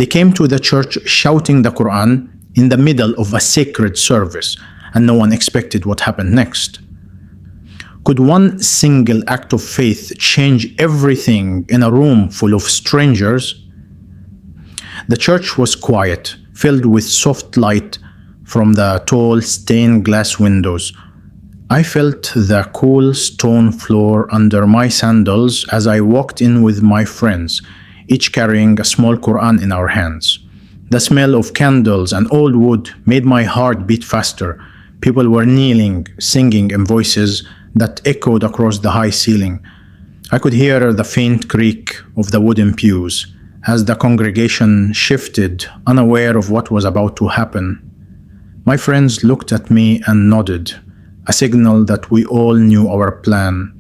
They came to the church shouting the Quran in the middle of a sacred service, and no one expected what happened next. Could one single act of faith change everything in a room full of strangers? The church was quiet, filled with soft light from the tall stained glass windows. I felt the cool stone floor under my sandals as I walked in with my friends, each carrying a small Quran in our hands. The smell of candles and old wood made my heart beat faster. People were kneeling, singing in voices that echoed across the high ceiling. I could hear the faint creak of the wooden pews as the congregation shifted, unaware of what was about to happen. My friends looked at me and nodded, a signal that we all knew our plan.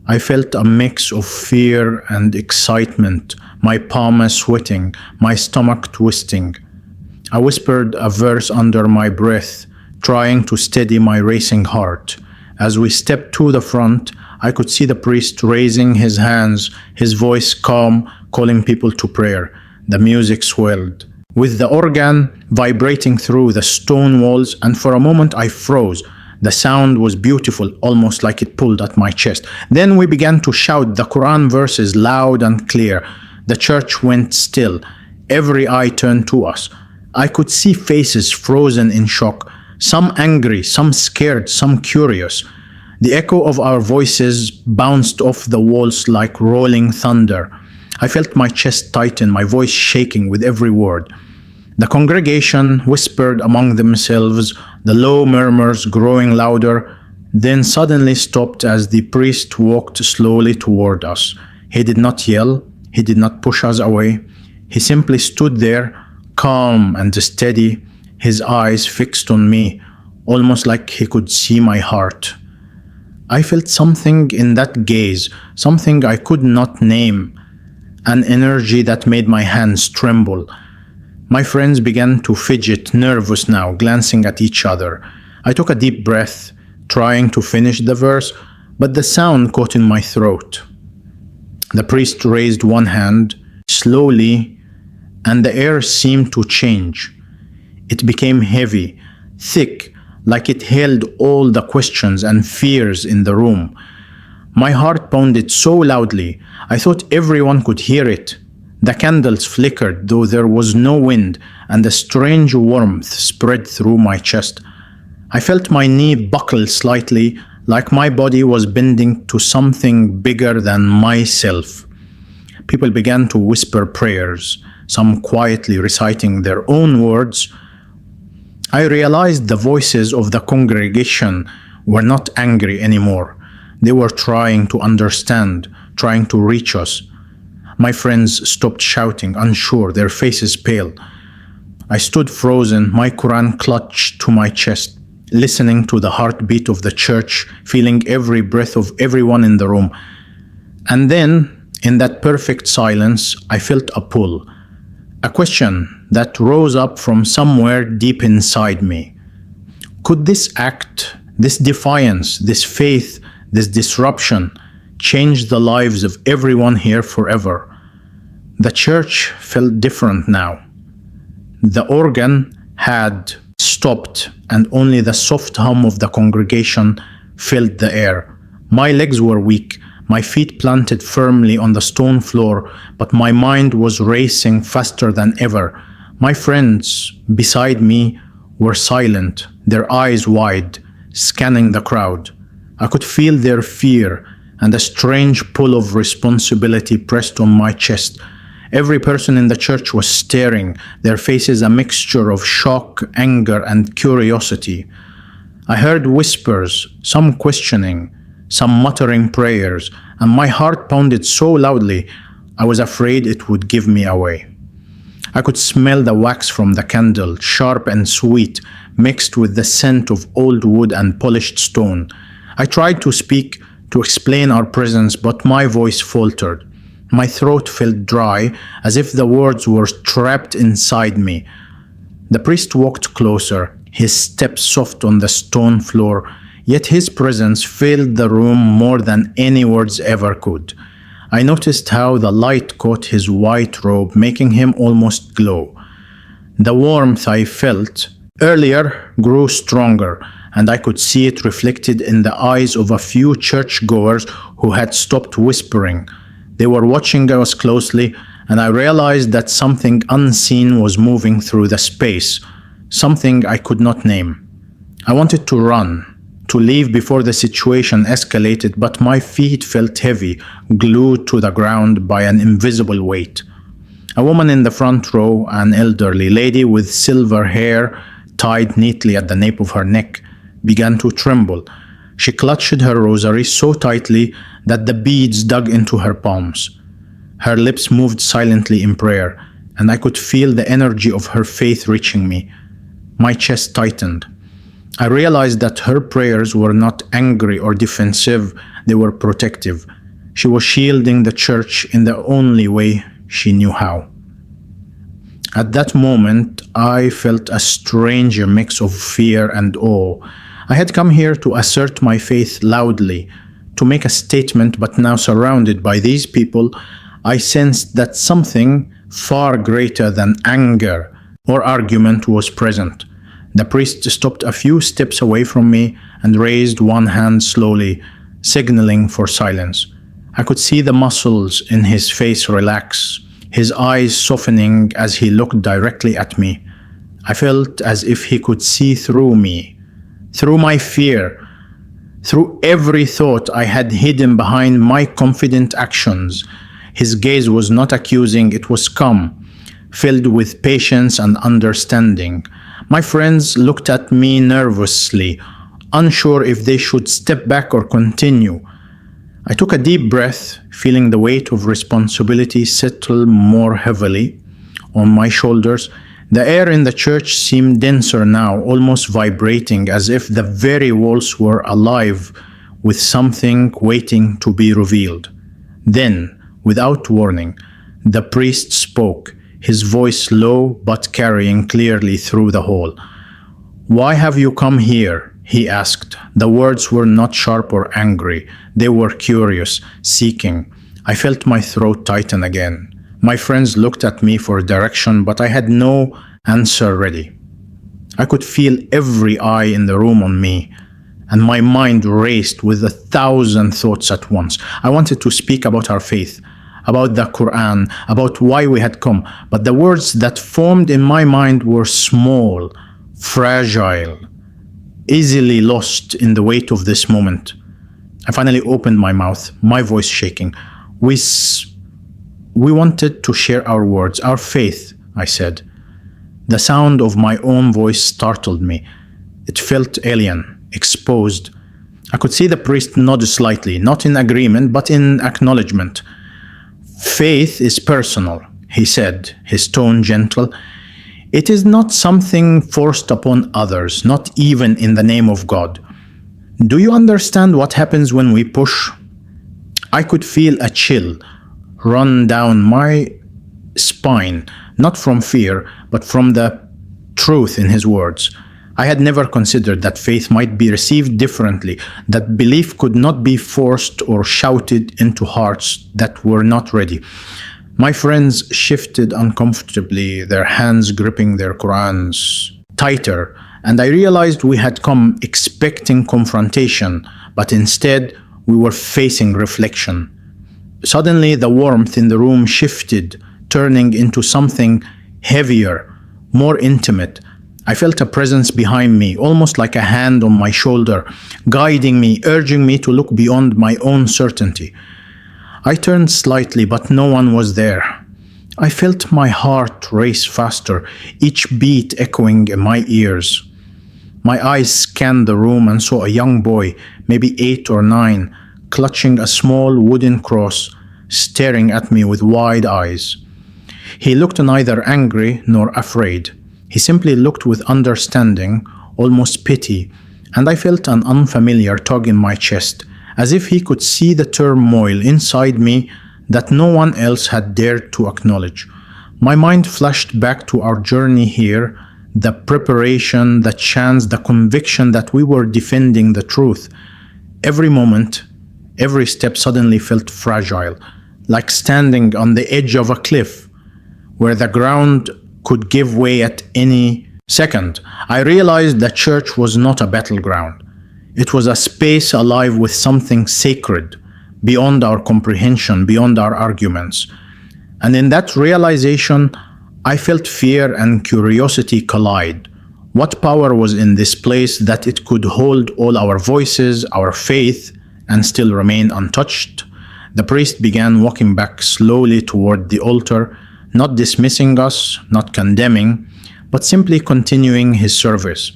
I felt a mix of fear and excitement, my palms sweating, my stomach twisting. I whispered a verse under my breath, trying to steady my racing heart. As we stepped to the front, I could see the priest raising his hands, his voice calm, calling people to prayer. The music swelled, with the organ vibrating through the stone walls, and for a moment I froze. The sound was beautiful, almost like it pulled at my chest. Then we began to shout the Quran verses loud and clear. The church went still. Every eye turned to us. I could see faces frozen in shock, some angry, some scared, some curious. The echo of our voices bounced off the walls like rolling thunder. I felt my chest tighten, my voice shaking with every word. The congregation whispered among themselves, the low murmurs growing louder, then suddenly stopped as the priest walked slowly toward us. He did not yell, he did not push us away. He simply stood there, calm and steady, his eyes fixed on me, almost like he could see my heart. I felt something in that gaze, something I could not name, an energy that made my hands tremble. My friends began to fidget, nervous now, glancing at each other. I took a deep breath, trying to finish the verse, but the sound caught in my throat. The priest raised one hand, slowly, and the air seemed to change. It became heavy, thick, like it held all the questions and fears in the room. My heart pounded so loudly, I thought everyone could hear it. The candles flickered, though there was no wind, and a strange warmth spread through my chest. I felt my knee buckle slightly, like my body was bending to something bigger than myself. People began to whisper prayers, some quietly reciting their own words. I realized the voices of the congregation were not angry anymore. They were trying to understand, trying to reach us. My friends stopped shouting, unsure, their faces pale. I stood frozen, my Quran clutched to my chest, listening to the heartbeat of the church, feeling every breath of everyone in the room. And then, in that perfect silence, I felt a pull, a question that rose up from somewhere deep inside me. Could this act, this defiance, this faith, this disruption change the lives of everyone here forever? The church felt different now. The organ had stopped, and only the soft hum of the congregation filled the air. My legs were weak, my feet planted firmly on the stone floor, but my mind was racing faster than ever. My friends beside me were silent, their eyes wide, scanning the crowd. I could feel their fear, and a strange pull of responsibility pressed on my chest. Every person in the church was staring, their faces a mixture of shock, anger, and curiosity. I heard whispers, some questioning, some muttering prayers, and my heart pounded so loudly, I was afraid it would give me away. I could smell the wax from the candle, sharp and sweet, mixed with the scent of old wood and polished stone. I tried to speak, to explain our presence, but my voice faltered. My throat felt dry, as if the words were trapped inside me. The priest walked closer, his steps soft on the stone floor, yet his presence filled the room more than any words ever could. I noticed how the light caught his white robe, making him almost glow. The warmth I felt earlier grew stronger, and I could see it reflected in the eyes of a few churchgoers who had stopped whispering. They were watching us closely, and I realized that something unseen was moving through the space, something I could not name. I wanted to run, to leave before the situation escalated, but my feet felt heavy, glued to the ground by an invisible weight. A woman in the front row, an elderly lady with silver hair tied neatly at the nape of her neck, began to tremble. She clutched her rosary so tightly that the beads dug into her palms. Her lips moved silently in prayer, and I could feel the energy of her faith reaching me. My chest tightened. I realized that her prayers were not angry or defensive, they were protective. She was shielding the church in the only way she knew how. At that moment, I felt a strange mix of fear and awe. I had come here to assert my faith loudly, to make a statement, but now surrounded by these people, I sensed that something far greater than anger or argument was present. The priest stopped a few steps away from me and raised one hand slowly, signaling for silence. I could see the muscles in his face relax, his eyes softening as he looked directly at me. I felt as if he could see through me, through my fear, through every thought I had hidden behind my confident actions. His gaze was not accusing, it was calm, filled with patience and understanding. My friends looked at me nervously, unsure if they should step back or continue. I took a deep breath, feeling the weight of responsibility settle more heavily on my shoulders. The air in the church seemed denser now, almost vibrating, as if the very walls were alive with something waiting to be revealed. Then, without warning, the priest spoke, his voice low but carrying clearly through the hall. "Why have you come here?" he asked. The words were not sharp or angry. They were curious, seeking. I felt my throat tighten again. My friends looked at me for direction, but I had no answer ready. I could feel every eye in the room on me, and my mind raced with 1,000 thoughts at once. I wanted to speak about our faith, about the Quran, about why we had come, but the words that formed in my mind were small, fragile, easily lost in the weight of this moment. I finally opened my mouth, my voice shaking. We wanted to share our words, our faith, I said. The sound of my own voice startled me. It felt alien, exposed. I could see the priest nod slightly, not in agreement, but in acknowledgement. "Faith is personal," he said, his tone gentle. "It is not something forced upon others, not even in the name of God. Do you understand what happens when we push?" I could feel a chill run down my spine, not from fear, but from the truth in his words. I had never considered that faith might be received differently, that belief could not be forced or shouted into hearts that were not ready. My friends shifted uncomfortably, their hands gripping their Qurans tighter, and I realized we had come expecting confrontation, but instead we were facing reflection. Suddenly, the warmth in the room shifted, turning into something heavier, more intimate. I felt a presence behind me, almost like a hand on my shoulder, guiding me, urging me to look beyond my own certainty. I turned slightly, but no one was there. I felt my heart race faster, each beat echoing in my ears. My eyes scanned the room and saw a young boy, maybe 8 or 9, clutching a small wooden cross, staring at me with wide eyes. He looked neither angry nor afraid. He simply looked with understanding, almost pity, and I felt an unfamiliar tug in my chest, as if he could see the turmoil inside me that no one else had dared to acknowledge. My mind flashed back to our journey here, the preparation, the chance, the conviction that we were defending the truth. Every moment, every step suddenly felt fragile, like standing on the edge of a cliff where the ground could give way at any second. I realized that church was not a battleground. It was a space alive with something sacred, beyond our comprehension, beyond our arguments. And in that realization, I felt fear and curiosity collide. What power was in this place that it could hold all our voices, our faith, and still remain untouched? The priest began walking back slowly toward the altar, not dismissing us, not condemning, but simply continuing his service.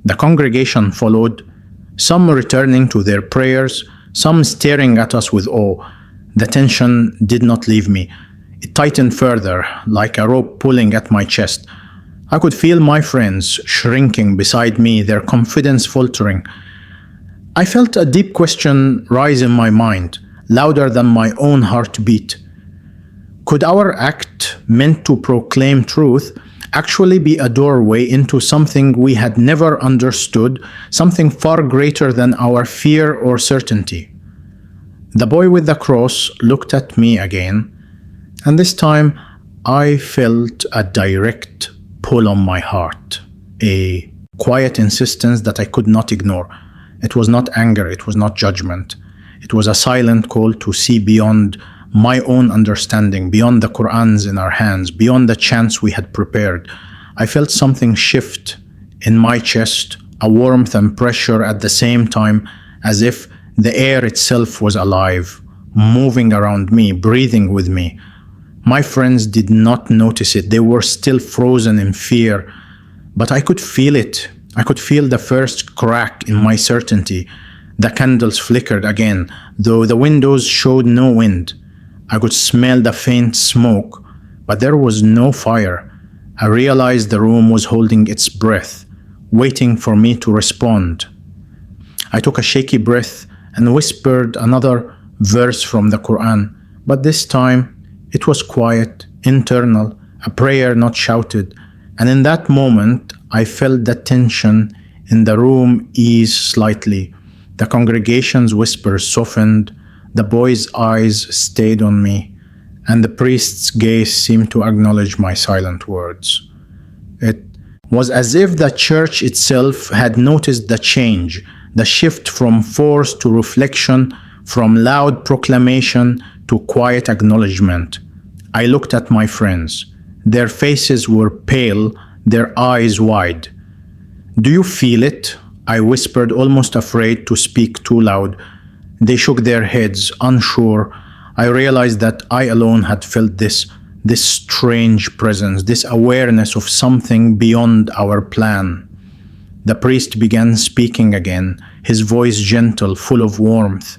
The congregation followed, some returning to their prayers, some staring at us with awe. The tension did not leave me. It tightened further, like a rope pulling at my chest. I could feel my friends shrinking beside me, their confidence faltering. I felt a deep question rise in my mind, louder than my own heartbeat. Could our act, meant to proclaim truth, actually be a doorway into something we had never understood, something far greater than our fear or certainty? The boy with the cross looked at me again, and this time I felt a direct pull on my heart, a quiet insistence that I could not ignore. It was not anger, it was not judgment. It was a silent call to see beyond my own understanding, beyond the Qur'ans in our hands, beyond the chants we had prepared. I felt something shift in my chest, a warmth and pressure at the same time, as if the air itself was alive, moving around me, breathing with me. My friends did not notice it. They were still frozen in fear, but I could feel it. I could feel the first crack in my certainty. The candles flickered again, though the windows showed no wind. I could smell the faint smoke, but there was no fire. I realized the room was holding its breath, waiting for me to respond. I took a shaky breath and whispered another verse from the Quran, but this time it was quiet, internal, a prayer not shouted, and in that moment I felt the tension in the room ease slightly. The congregation's whispers softened, the boy's eyes stayed on me, and the priest's gaze seemed to acknowledge my silent words. It was as if the church itself had noticed the change, the shift from force to reflection, from loud proclamation to quiet acknowledgement. I looked at my friends. Their faces were pale, their eyes wide. "Do you feel it?" I whispered, almost afraid to speak too loud. They shook their heads, unsure. I realized that I alone had felt this strange presence, this awareness of something beyond our plan. The priest began speaking again, his voice gentle, full of warmth.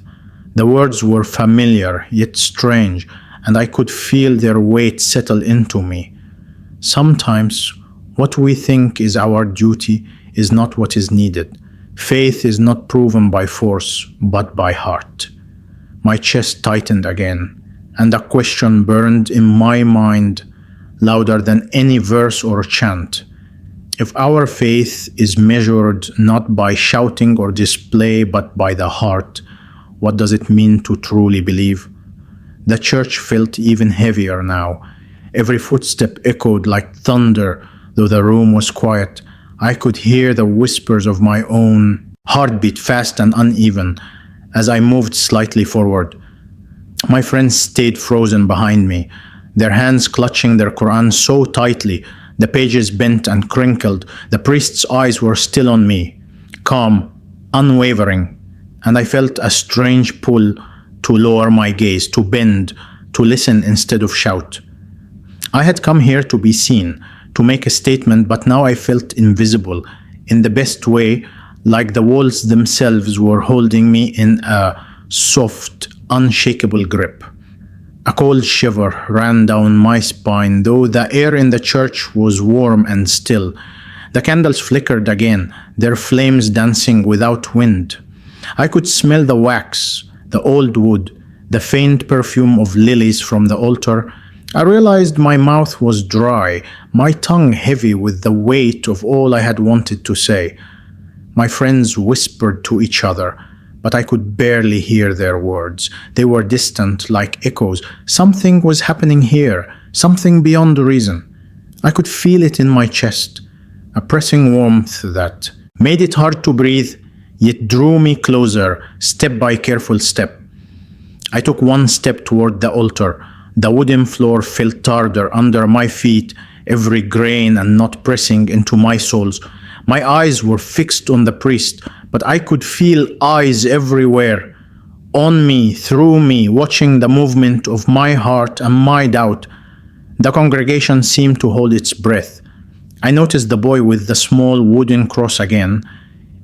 The words were familiar, yet strange, and I could feel their weight settle into me. Sometimes, what we think is our duty is not what is needed. Faith is not proven by force, but by heart. My chest tightened again, and a question burned in my mind, louder than any verse or chant. If our faith is measured not by shouting or display, but by the heart, what does it mean to truly believe? The church felt even heavier now. Every footstep echoed like thunder, though the room was quiet. I could hear the whispers of my own heartbeat, fast and uneven, as I moved slightly forward. My friends stayed frozen behind me, their hands clutching their Quran so tightly, the pages bent and crinkled. The priest's eyes were still on me, calm, unwavering, and I felt a strange pull to lower my gaze, to bend, to listen instead of shout. I had come here to be seen, to make a statement, but now I felt invisible, in the best way, like the walls themselves were holding me in a soft, unshakable grip. A cold shiver ran down my spine, though the air in the church was warm and still. The candles flickered again, their flames dancing without wind. I could smell the wax, the old wood, the faint perfume of lilies from the altar. I realized my mouth was dry, my tongue heavy with the weight of all I had wanted to say. My friends whispered to each other, but I could barely hear their words. They were distant, like echoes. Something was happening here, something beyond reason. I could feel it in my chest, a pressing warmth that made it hard to breathe, yet drew me closer, step by careful step. I took one step toward the altar. The wooden floor felt harder under my feet, every grain and knot pressing into my soles. My eyes were fixed on the priest, but I could feel eyes everywhere, on me, through me, watching the movement of my heart and my doubt. The congregation seemed to hold its breath. I noticed the boy with the small wooden cross again.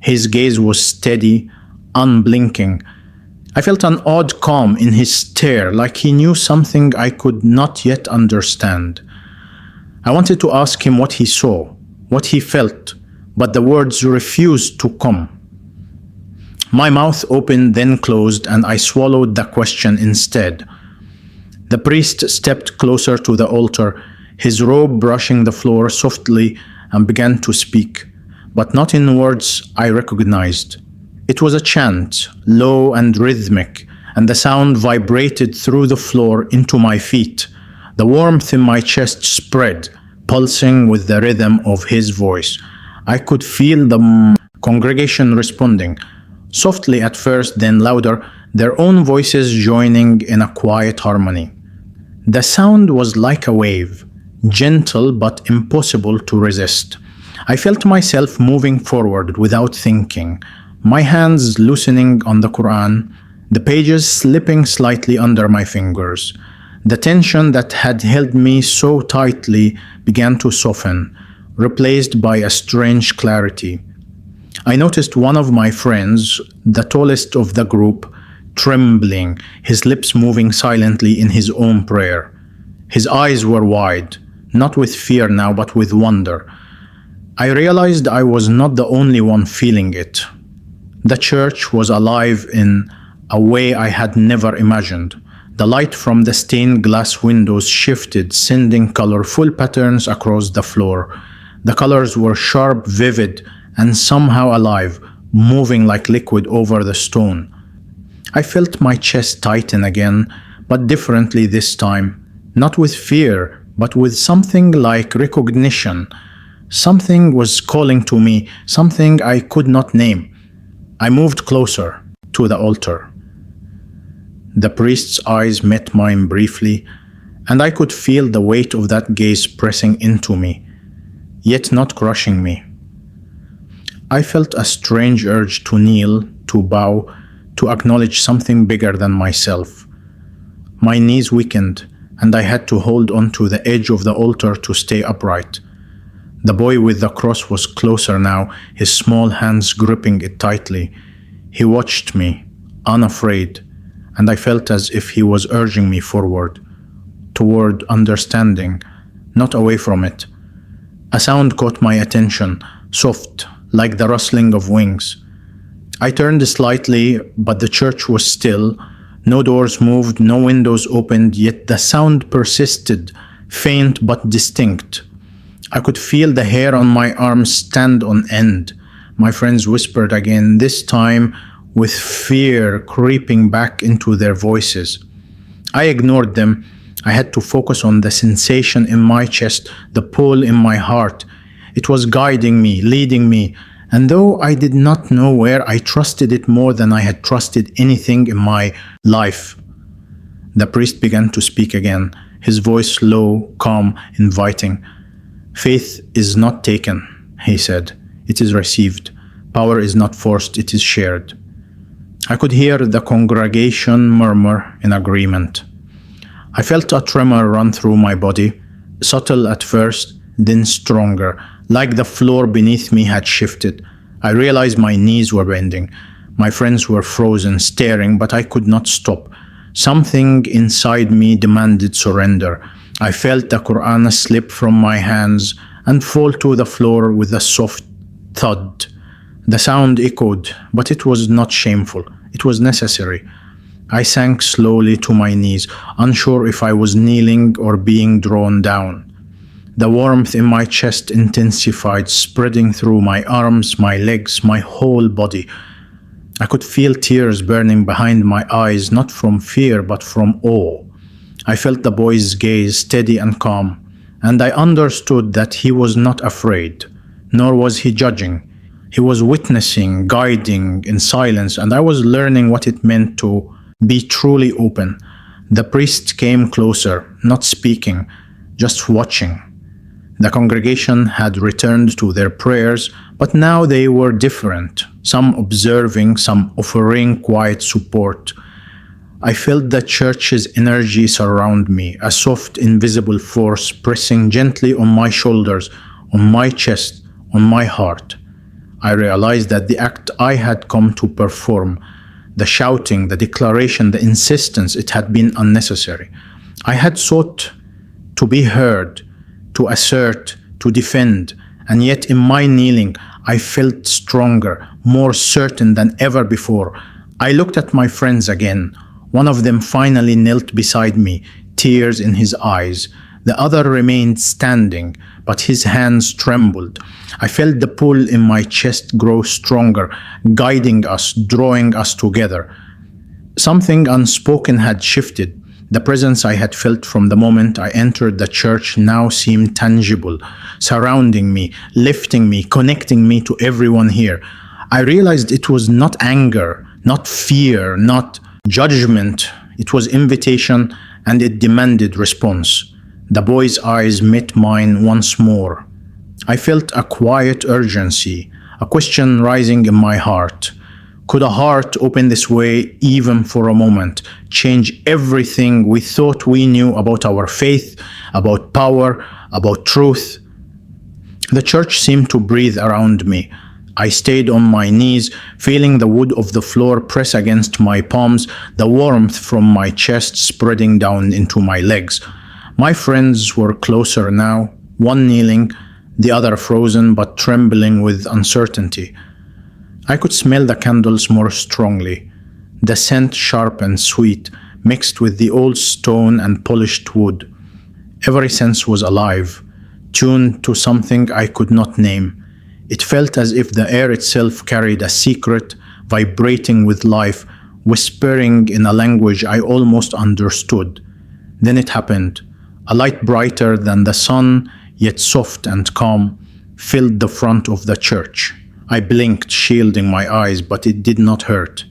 His gaze was steady, unblinking. I felt an odd calm in his stare, like he knew something I could not yet understand. I wanted to ask him what he saw, what he felt, but the words refused to come. My mouth opened, then closed, and I swallowed the question instead. The priest stepped closer to the altar, his robe brushing the floor softly, and began to speak, but not in words I recognized. It was a chant, low and rhythmic, and the sound vibrated through the floor into my feet. The warmth in my chest spread, pulsing with the rhythm of his voice. I could feel the congregation responding, softly at first, then louder, their own voices joining in a quiet harmony. The sound was like a wave, gentle but impossible to resist. I felt myself moving forward without thinking, my hands loosening on the Quran, the pages slipping slightly under my fingers. The tension that had held me so tightly began to soften, replaced by a strange clarity. I noticed one of my friends, the tallest of the group, trembling, his lips moving silently in his own prayer. His eyes were wide, not with fear now, but with wonder. I realized I was not the only one feeling it. The church was alive in a way I had never imagined. The light from the stained glass windows shifted, sending colorful patterns across the floor. The colors were sharp, vivid, and somehow alive, moving like liquid over the stone. I felt my chest tighten again, but differently this time, not with fear, but with something like recognition. Something was calling to me, something I could not name. I moved closer to the altar. The priest's eyes met mine briefly, and I could feel the weight of that gaze pressing into me, yet not crushing me. I felt a strange urge to kneel, to bow, to acknowledge something bigger than myself. My knees weakened, and I had to hold onto the edge of the altar to stay upright. The boy with the cross was closer now, his small hands gripping it tightly. He watched me, unafraid, and I felt as if he was urging me forward, toward understanding, not away from it. A sound caught my attention, soft, like the rustling of wings. I turned slightly, but the church was still. No doors moved, no windows opened, yet the sound persisted, faint but distinct. I could feel the hair on my arms stand on end. My friends whispered again, this time with fear creeping back into their voices. I ignored them. I had to focus on the sensation in my chest, the pull in my heart. It was guiding me, leading me, and though I did not know where, I trusted it more than I had trusted anything in my life. The priest began to speak again, his voice low, calm, inviting. Faith is not taken, he said. It is received. Power is not forced, it is shared. I could hear the congregation murmur in agreement. I felt a tremor run through my body, subtle at first, then stronger, like the floor beneath me had shifted. I realized my knees were bending. My friends were frozen, staring, but I could not stop. Something inside me demanded surrender. I felt the Quran slip from my hands and fall to the floor with a soft thud. The sound echoed, but it was not shameful. It was necessary. I sank slowly to my knees, unsure if I was kneeling or being drawn down. The warmth in my chest intensified, spreading through my arms, my legs, my whole body. I could feel tears burning behind my eyes, not from fear, but from awe. I felt the boy's gaze steady and calm, and I understood that he was not afraid, nor was he judging. He was witnessing, guiding in silence, and I was learning what it meant to be truly open. The priest came closer, not speaking, just watching. The congregation had returned to their prayers, but now they were different, some observing, some offering quiet support. I felt the church's energy surround me, a soft, invisible force pressing gently on my shoulders, on my chest, on my heart. I realized that the act I had come to perform, the shouting, the declaration, the insistence, it had been unnecessary. I had sought to be heard, to assert, to defend, and yet in my kneeling, I felt stronger, more certain than ever before. I looked at my friends again. One of them finally knelt beside me, tears in his eyes. The other remained standing, but his hands trembled. I felt the pull in my chest grow stronger, guiding us, drawing us together. Something unspoken had shifted. The presence I had felt from the moment I entered the church now seemed tangible, surrounding me, lifting me, connecting me to everyone here. I realized it was not anger, not fear, not judgment. It was invitation, and it demanded response. The boy's eyes met mine once more. I felt a quiet urgency, a question rising in my heart. Could a heart open this way, even for a moment, change everything we thought we knew about our faith, about power, about truth? The church seemed to breathe around me. I stayed on my knees, feeling the wood of the floor press against my palms, the warmth from my chest spreading down into my legs. My friends were closer now, one kneeling, the other frozen but trembling with uncertainty. I could smell the candles more strongly, the scent sharp and sweet, mixed with the old stone and polished wood. Every sense was alive, tuned to something I could not name. It felt as if the air itself carried a secret, vibrating with life, whispering in a language I almost understood. Then it happened. A light brighter than the sun, yet soft and calm, filled the front of the church. I blinked, shielding my eyes, but it did not hurt.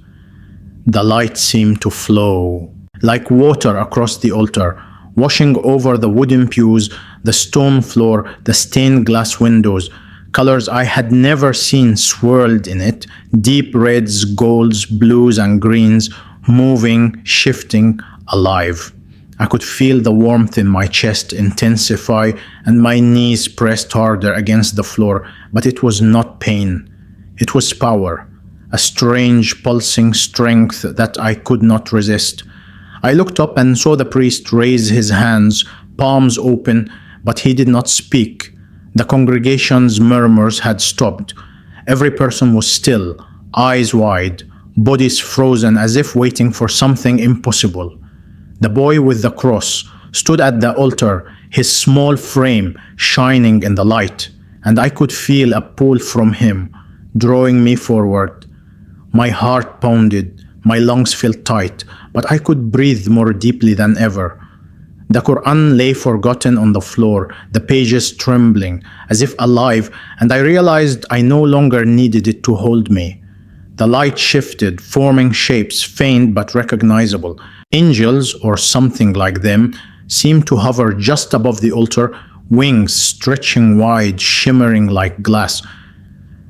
The light seemed to flow, like water across the altar, washing over the wooden pews, the stone floor, the stained glass windows. Colors I had never seen swirled in it, deep reds, golds, blues, and greens, moving, shifting, alive. I could feel the warmth in my chest intensify, and my knees pressed harder against the floor, but it was not pain. It was power, a strange pulsing strength that I could not resist. I looked up and saw the priest raise his hands, palms open, but he did not speak. The congregation's murmurs had stopped. Every person was still, eyes wide, bodies frozen as if waiting for something impossible. The boy with the cross stood at the altar, his small frame shining in the light, and I could feel a pull from him, drawing me forward. My heart pounded, my lungs felt tight, but I could breathe more deeply than ever. The Quran lay forgotten on the floor, the pages trembling, as if alive, and I realized I no longer needed it to hold me. The light shifted, forming shapes faint but recognizable. Angels, or something like them, seemed to hover just above the altar, wings stretching wide, shimmering like glass.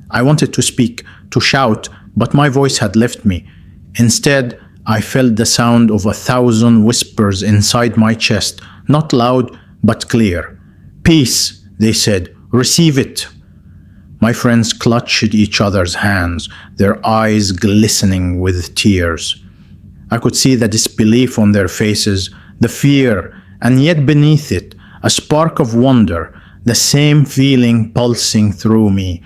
I wanted to speak, to shout, but my voice had left me. Instead, I felt the sound of 1,000 whispers inside my chest, not loud, but clear. "Peace," they said, "receive it." My friends clutched each other's hands, their eyes glistening with tears. I could see the disbelief on their faces, the fear, and yet beneath it, a spark of wonder, the same feeling pulsing through me.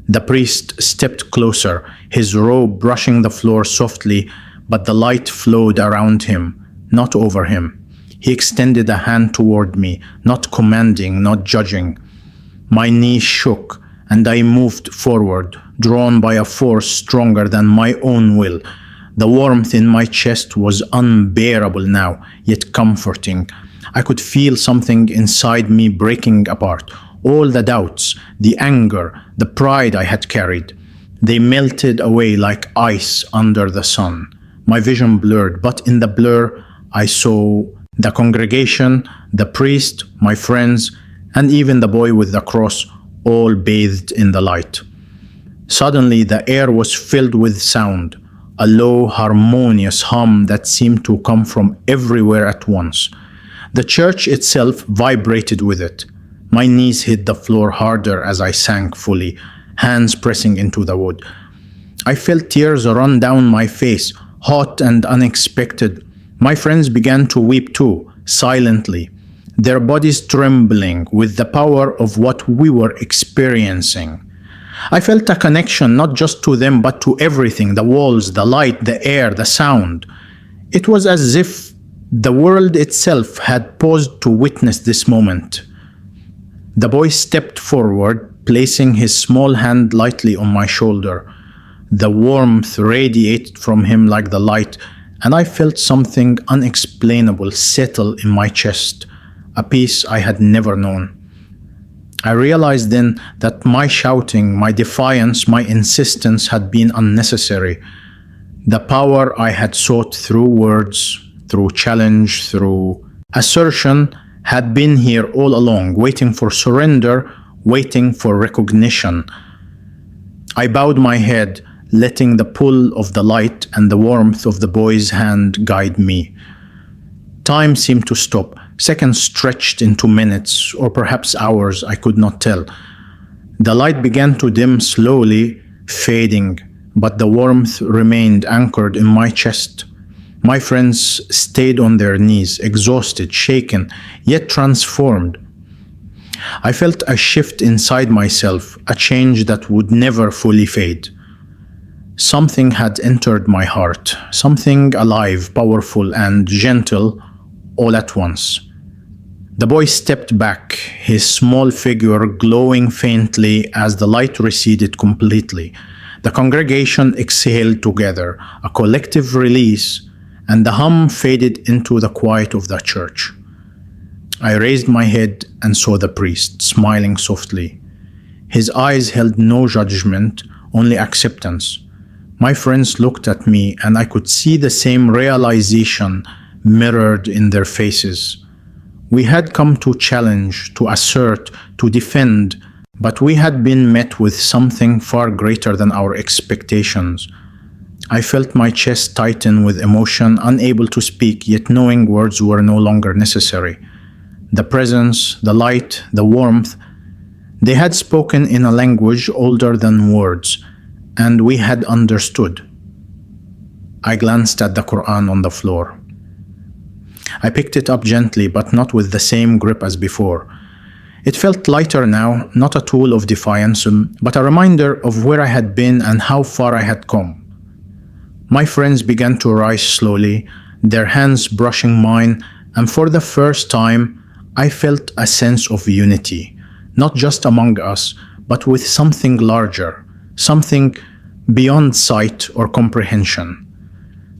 The priest stepped closer, his robe brushing the floor softly, but the light flowed around him, not over him. He extended a hand toward me, not commanding, not judging. My knees shook, and I moved forward, drawn by a force stronger than my own will. The warmth in my chest was unbearable now, yet comforting. I could feel something inside me breaking apart. All the doubts, the anger, the pride I had carried, they melted away like ice under the sun. My vision blurred, but in the blur, I saw the congregation, the priest, my friends, and even the boy with the cross, all bathed in the light. Suddenly, the air was filled with sound, a low, harmonious hum that seemed to come from everywhere at once. The church itself vibrated with it. My knees hit the floor harder as I sank fully, hands pressing into the wood. I felt tears run down my face, hot and unexpected. My friends began to weep too, silently, their bodies trembling with the power of what we were experiencing. I felt a connection not just to them but to everything, the walls, the light, the air, the sound. It was as if the world itself had paused to witness this moment. The boy stepped forward, placing his small hand lightly on my shoulder. The warmth radiated from him like the light, and I felt something unexplainable settle in my chest, a peace I had never known. I realized then that my shouting, my defiance, my insistence had been unnecessary. The power I had sought through words, through challenge, through assertion, had been here all along, waiting for surrender, waiting for recognition. I bowed my head, letting the pull of the light and the warmth of the boy's hand guide me. Time seemed to stop. Seconds stretched into minutes, or perhaps hours, I could not tell. The light began to dim slowly, fading, but the warmth remained anchored in my chest. My friends stayed on their knees, exhausted, shaken, yet transformed. I felt a shift inside myself, a change that would never fully fade. Something had entered my heart, something alive, powerful, and gentle all at once. The boy stepped back, his small figure glowing faintly as the light receded completely. The congregation exhaled together, a collective release, and the hum faded into the quiet of the church. I raised my head and saw the priest, smiling softly. His eyes held no judgment, only acceptance. My friends looked at me, and I could see the same realization mirrored in their faces. We had come to challenge, to assert, to defend, but we had been met with something far greater than our expectations. I felt my chest tighten with emotion, unable to speak, yet knowing words were no longer necessary. The presence, the light, the warmth, they had spoken in a language older than words, and we had understood. I glanced at the Quran on the floor. I picked it up gently, but not with the same grip as before. It felt lighter now, not a tool of defiance, but a reminder of where I had been and how far I had come. My friends began to rise slowly, their hands brushing mine, and for the first time, I felt a sense of unity, not just among us, but with something larger, something beyond sight or comprehension.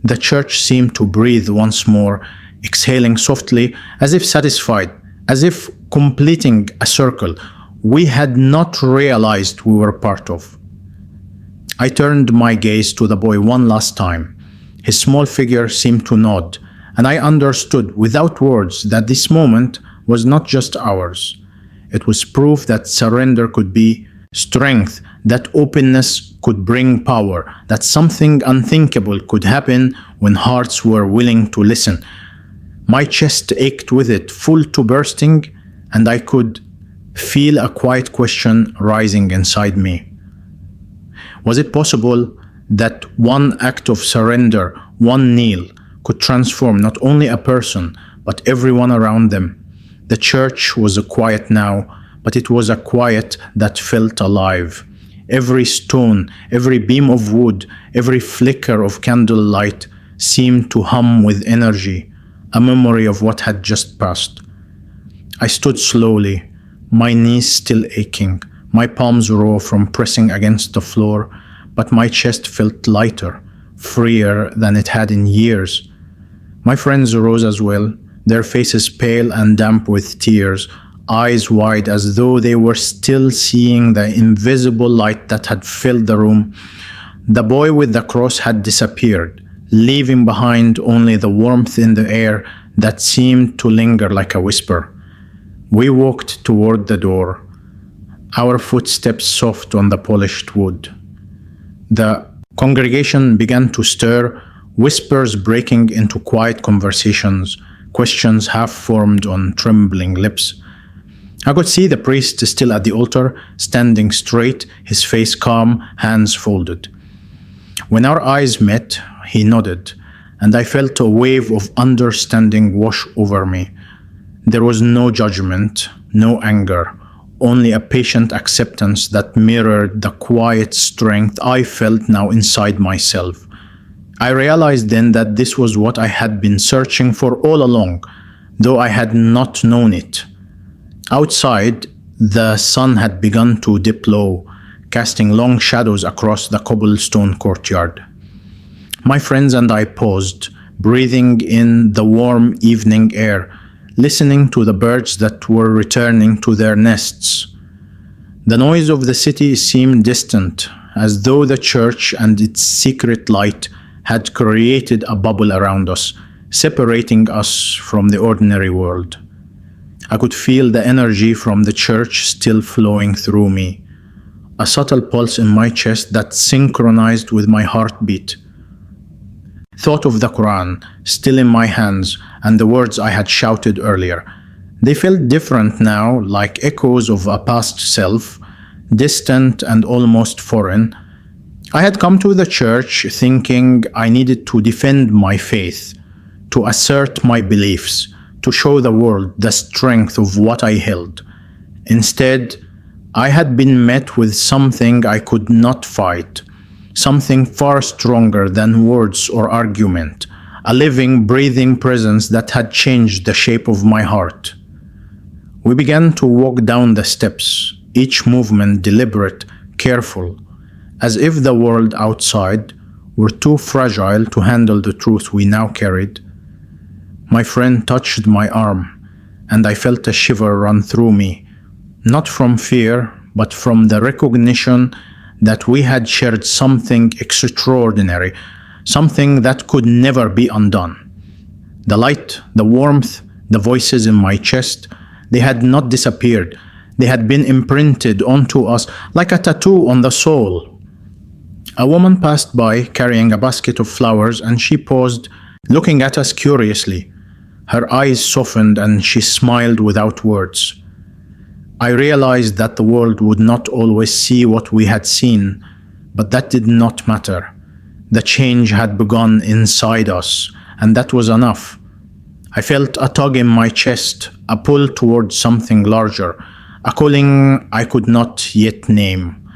The church seemed to breathe once more, exhaling softly, as if satisfied, as if completing a circle we had not realized we were part of. I turned my gaze to the boy one last time. His small figure seemed to nod, and I understood without words that this moment was not just ours. It was proof that surrender could be strength, that openness could bring power, that something unthinkable could happen when hearts were willing to listen. My chest ached with it, full to bursting, and I could feel a quiet question rising inside me. Was it possible that one act of surrender, one kneel, could transform not only a person, but everyone around them? The church was quiet now, but it was a quiet that felt alive. Every stone, every beam of wood, every flicker of candlelight seemed to hum with energy, a memory of what had just passed. I stood slowly, my knees still aching, My palms raw from pressing against the floor, but my chest felt lighter, freer than it had in years. My friends rose as well, their faces pale and damp with tears, eyes wide as though they were still seeing the invisible light that had filled the room. The boy with the cross had disappeared, leaving behind only the warmth in the air that seemed to linger like a whisper. We walked toward the door, our footsteps soft on the polished wood. The congregation began to stir, whispers breaking into quiet conversations, questions half formed on trembling lips. I could see the priest still at the altar, standing straight, his face calm, hands folded. When our eyes met, he nodded, and I felt a wave of understanding wash over me. There was no judgment, no anger, only a patient acceptance that mirrored the quiet strength I felt now inside myself. I realized then that this was what I had been searching for all along, though I had not known it. Outside, the sun had begun to dip low, casting long shadows across the cobblestone courtyard. My friends and I paused, breathing in the warm evening air, listening to the birds that were returning to their nests. The noise of the city seemed distant, as though the church and its secret light had created a bubble around us, separating us from the ordinary world. I could feel the energy from the church still flowing through me, a subtle pulse in my chest that synchronized with my heartbeat. Thought of the Quran, still in my hands, and the words I had shouted earlier. They felt different now, like echoes of a past self, distant and almost foreign. I had come to the church thinking I needed to defend my faith, to assert my beliefs, to show the world the strength of what I held. Instead, I had been met with something I could not fight, something far stronger than words or argument, a living, breathing presence that had changed the shape of my heart. We began to walk down the steps, each movement deliberate, careful, as if the world outside were too fragile to handle the truth we now carried. My friend touched my arm, and I felt a shiver run through me, not from fear, but from the recognition that we had shared something extraordinary, something that could never be undone. The light, the warmth, the voices in my chest, they had not disappeared. They had been imprinted onto us like a tattoo on the soul. A woman passed by carrying a basket of flowers, and she paused, looking at us curiously. Her eyes softened and she smiled without words. I realized that the world would not always see what we had seen, but that did not matter. The change had begun inside us, and that was enough. I felt a tug in my chest, a pull towards something larger, a calling I could not yet name.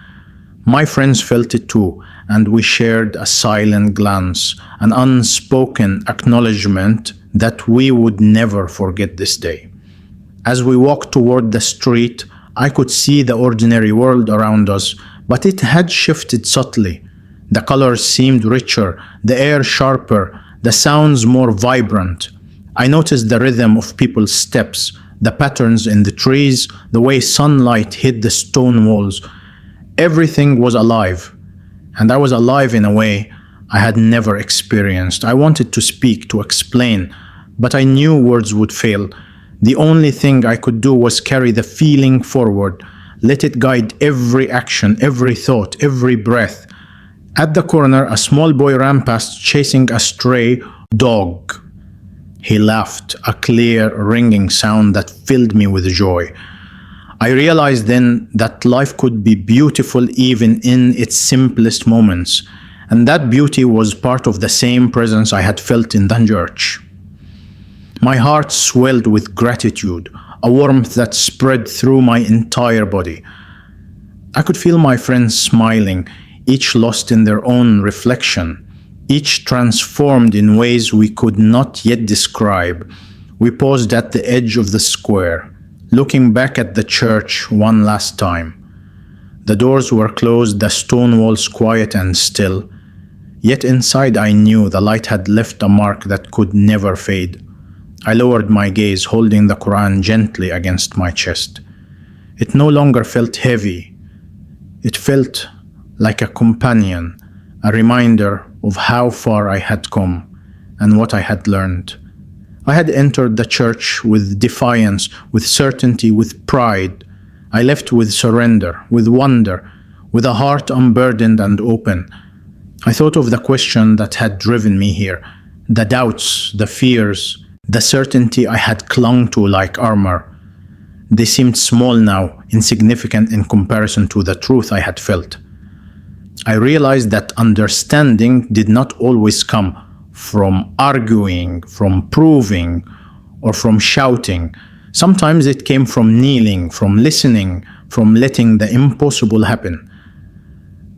My friends felt it too, and we shared a silent glance, an unspoken acknowledgement that we would never forget this day. As we walked toward the street, I could see the ordinary world around us, but it had shifted subtly. The colors seemed richer, the air sharper, the sounds more vibrant. I noticed the rhythm of people's steps, the patterns in the trees, the way sunlight hit the stone walls. Everything was alive, and I was alive in a way I had never experienced. I wanted to speak, to explain, but I knew words would fail. The only thing I could do was carry the feeling forward, let it guide every action, every thought, every breath. At the corner, a small boy ran past, chasing a stray dog. He laughed, a clear, ringing sound that filled me with joy. I realized then that life could be beautiful even in its simplest moments, and that beauty was part of the same presence I had felt in the church. My heart swelled with gratitude, a warmth that spread through my entire body. I could feel my friends smiling, each lost in their own reflection, each transformed in ways we could not yet describe. We paused at the edge of the square, looking back at the church one last time. The doors were closed, the stone walls quiet and still. Yet inside I knew the light had left a mark that could never fade. I lowered my gaze, holding the Quran gently against my chest. It no longer felt heavy. It felt like a companion, a reminder of how far I had come and what I had learned. I had entered the church with defiance, with certainty, with pride. I left with surrender, with wonder, with a heart unburdened and open. I thought of the question that had driven me here, the doubts, the fears, the certainty I had clung to like armor. They seemed small now, insignificant in comparison to the truth I had felt. I realized that understanding did not always come from arguing, from proving, or from shouting. Sometimes it came from kneeling, from listening, from letting the impossible happen.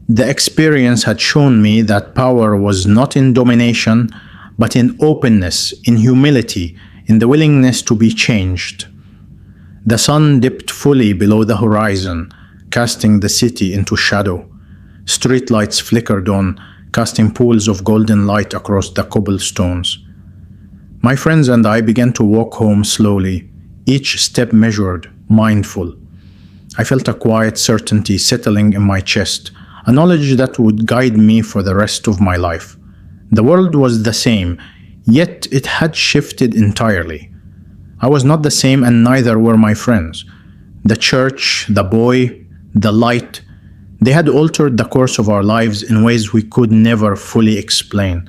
The experience had shown me that power was not in domination, but in openness, in humility, in the willingness to be changed. The sun dipped fully below the horizon, casting the city into shadow. Streetlights flickered on, casting pools of golden light across the cobblestones. My friends and I began to walk home slowly, each step measured, mindful. I felt a quiet certainty settling in my chest, a knowledge that would guide me for the rest of my life. The world was the same, yet it had shifted entirely. I was not the same, and neither were my friends. The church, the boy, the light, they had altered the course of our lives in ways we could never fully explain.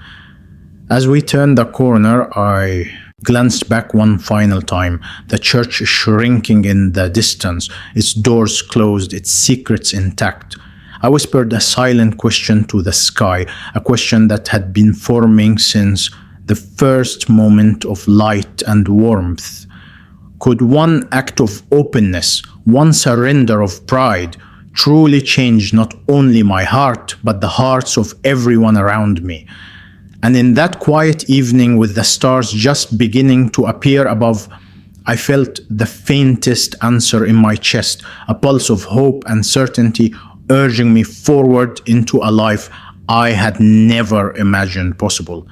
As we turned the corner, I glanced back one final time, the church shrinking in the distance, its doors closed, its secrets intact. I whispered a silent question to the sky, a question that had been forming since the first moment of light and warmth. Could one act of openness, one surrender of pride, truly change not only my heart, but the hearts of everyone around me? And in that quiet evening, with the stars just beginning to appear above, I felt the faintest answer in my chest, a pulse of hope and certainty urging me forward into a life I had never imagined possible.